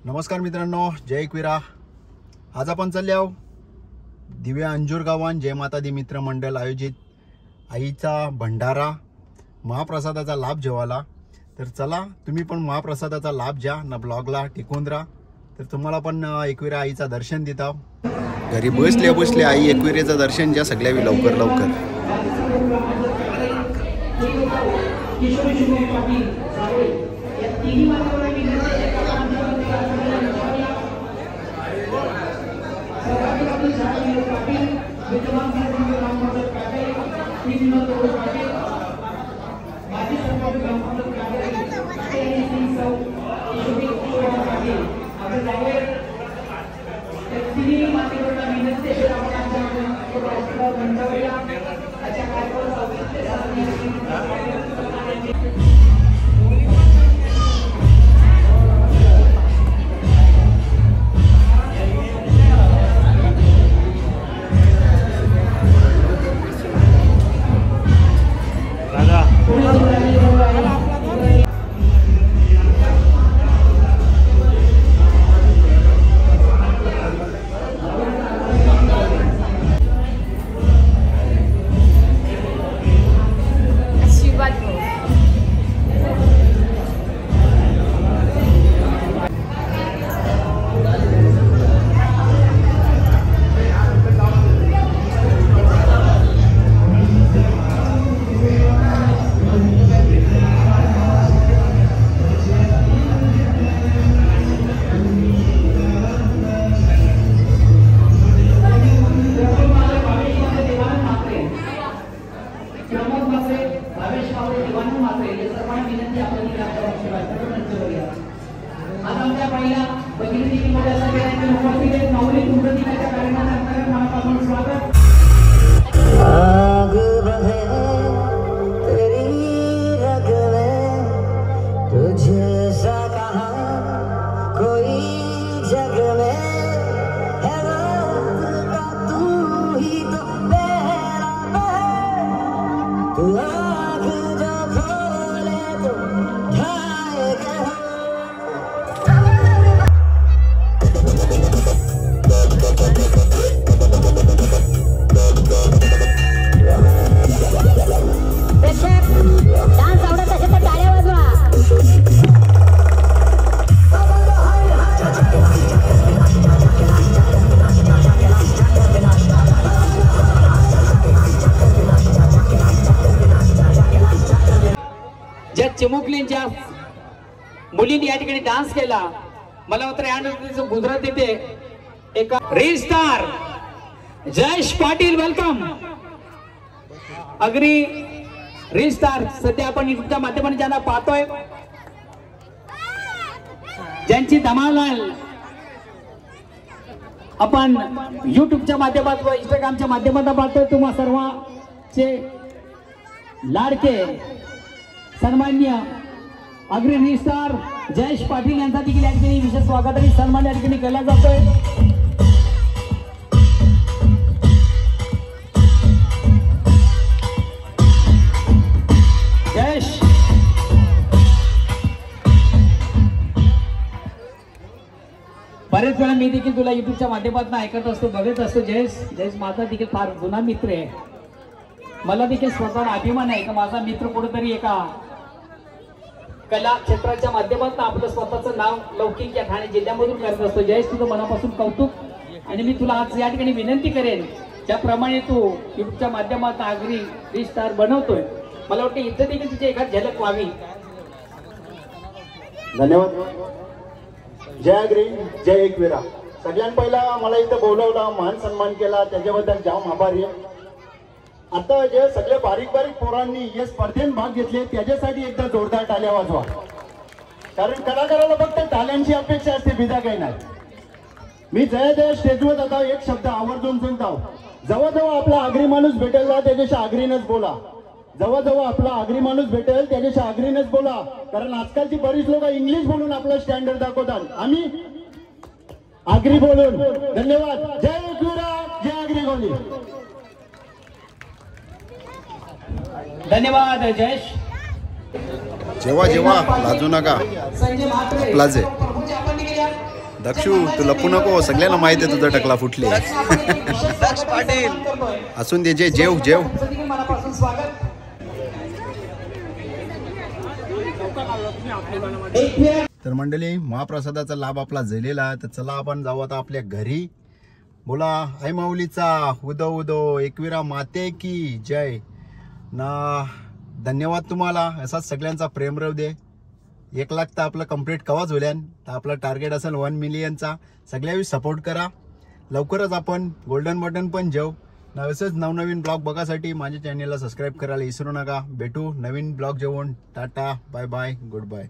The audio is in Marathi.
नमस्कार मित्रांनो, जय एकविरा. आज आपण चालले आहोत दिव्या अंजूर गावान जय माता दी मित्र मंडळ आयोजित आईचा भंडारा महाप्रसादाचा लाभ जेवायला. तर चला तुम्ही पण महाप्रसादाचा लाभ घ्या ना, ब्लॉगला टिकून राहा. तर तुम्हाला पण एकविरा आईचा दर्शन देता. घरी बसल्या बसल्या आई एकविरेचं दर्शन घ्या सगळ्या लवकर लवकर. चिमुकलींच्या मुलींनी या ठिकाणी डान्स केला. मला मात्र या नृत्याचं गुजरात येते एका reel star Jayesh Patil. Welcome. Agree reel star सध्या आपण युट्यूबच्या माध्यमाने ज्यांना पाहतोय, ज्यांची धमाल आपण युट्यूबच्या माध्यमातून इंस्टाग्रामच्या माध्यमातून पाहतोय, तुम्हा सर्वांचे लाडके सन्मान्य अग्रणी स्टार जयेश पाटील यांचा देखील या ठिकाणी विशेष स्वागत आणि सन्मान या ठिकाणी केला जातोय. जयेश बरेच वेळा मी देखील तुला युट्यूबच्या माध्यमातून ऐकत असतो, बघत असतो. जयेश माझा देखील फार जुना मित्र आहे. मला देखील स्वतःला अभिमान आहे की माझा मित्र कुठेतरी एका कला क्षेत्राच्या माध्यमातून आपलं स्वतःचं नाव लौकिक या ठाणे जिल्ह्यामधून करत असतो. जयेश, तुझं मनापासून कौतुक. आणि मी तुला आज या ठिकाणी विनंती करेन, ज्याप्रमाणे तू युट्यूबच्या माध्यमातून आगरी रील स्टार बनवतोय, मला वाटतं इथं देखील तुझी एखाद झलक व्हावी. धन्यवाद. जय अग्री जय एकविरा. सगळ्यात पहिला मला इथं बोलवला, मान सन्मान केला, त्याच्याबद्दल जाम आभारी आहे. आता जे सगळे बारीक बारीक पोरांनी या स्पर्धेत भाग घेतले त्याच्यासाठी एकदा जोरदार टाळ्या वाजवा. कारण कलाकाराला फक्त टाळ्यांची अपेक्षा असते, बिजा काही नाही. मी जय जय स्टेजवर आता एक शब्द आवर्जून सांगतो, जवळजवळ आपला आगरी माणूस भेटेल ना त्याच्याशी आगरीनच बोला. जवळजवळ आपला आगरी माणूस भेटेल त्याच्याशी आगरीनच बोला. कारण आजकालची बरीच लोक इंग्लिश बोलून आपला स्टँडर्ड दाखवतात, आम्ही आगरी बोलून. धन्यवाद. जय एकविरा जय आगरी गोली. धन्यवाद जयेश. जेव्हा जेव्हा लाजू नका, संजय म्हात्रे आपलाच आहे. प्रभूजी आपण निघेल या. दक्षू तू लपू नको, सगळ्यांना माहिती आहे तुझा टकला फुटली. दक्ष पाटील असून दे, जे जेव जेव. मनापासून स्वागत. तर मंडळी, महाप्रसादाचा लाभ आपला झालेला, तर चला आपण जाऊ आता आपल्या घरी. बोला आई माऊलीचा उदो उदो, एकविरा माते की जय ना. धन्यवाद तुम्हाला, असाच सगळ्यांचा प्रेम राहू दे. 1 लाख तर आपलं कंप्लीट कवाच होल्यान, तर आपलं टार्गेट असेल 1 मिलियनचा. सगळ्यांनी सपोर्ट करा. लवकरच आपण गोल्डन बटन पण जेव ना. असंच नवनवीन ब्लॉग बघासाठी माझ्या चॅनेलला सबस्क्राईब करायला विसरू नका. भेटू नवीन ब्लॉग जेवून. Tata, bye bye, good bye.